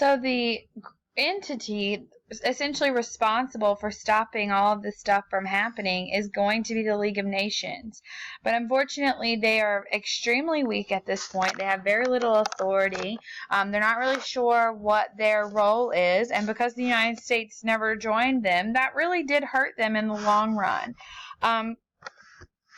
So the entity essentially responsible for stopping all of this stuff from happening is going to be the League of Nations. But unfortunately, they are extremely weak at this point. They have very little authority. They're not really sure what their role is. And because the United States never joined them, that really did hurt them in the long run.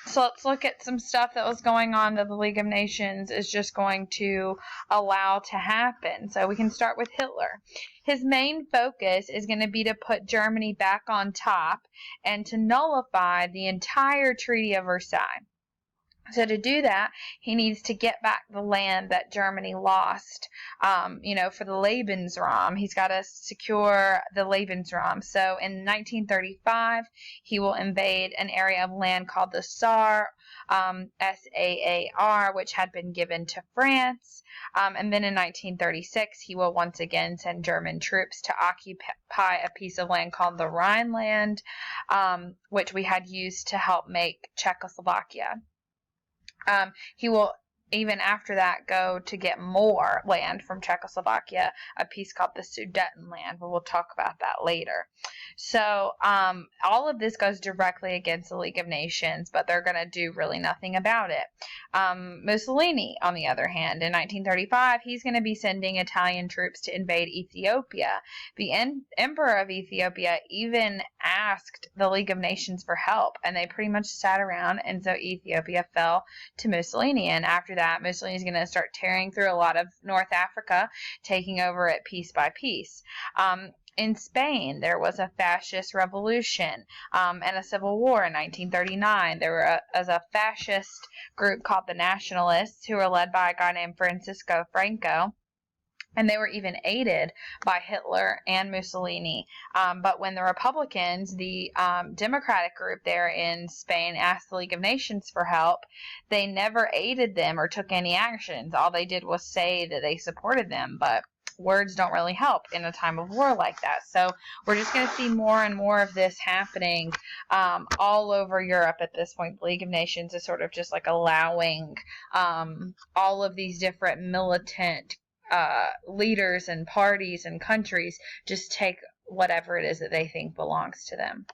So let's look at some stuff that was going on that the League of Nations is just going to allow to happen. So we can start with Hitler. His main focus is going to be to put Germany back on top and to nullify the entire Treaty of Versailles. So to do that, he needs to get back the land that Germany lost, for the Lebensraum. He's got to secure the Lebensraum. So in 1935, he will invade an area of land called the Saar, Saar, which had been given to France. And then in 1936, he will once again send German troops to occupy a piece of land called the Rhineland, which we had used to help make Czechoslovakia. He will, even after that, go to get more land from Czechoslovakia, a piece called the Sudetenland, but we'll talk about that later. So all of this goes directly against the League of Nations, but they're going to do really nothing about it. Mussolini, on the other hand, in 1935, he's going to be sending Italian troops to invade Ethiopia. The Emperor of Ethiopia even asked the League of Nations for help, and they pretty much sat around, and so Ethiopia fell to Mussolini. And after that, Mussolini is going to start tearing through a lot of North Africa, taking over it piece by piece. In Spain, there was a fascist revolution and a civil war in 1939. There was a fascist group called the Nationalists, who were led by a guy named Francisco Franco. And they were even aided by Hitler and Mussolini. But when the Republicans, the Democratic group there in Spain, asked the League of Nations for help, they never aided them or took any actions. All they did was say that they supported them, but words don't really help in a time of war like that. So we're just going to see more and more of this happening all over Europe at this point. The League of Nations is sort of just like allowing all of these different militant leaders and parties and countries just take whatever it is that they think belongs to them.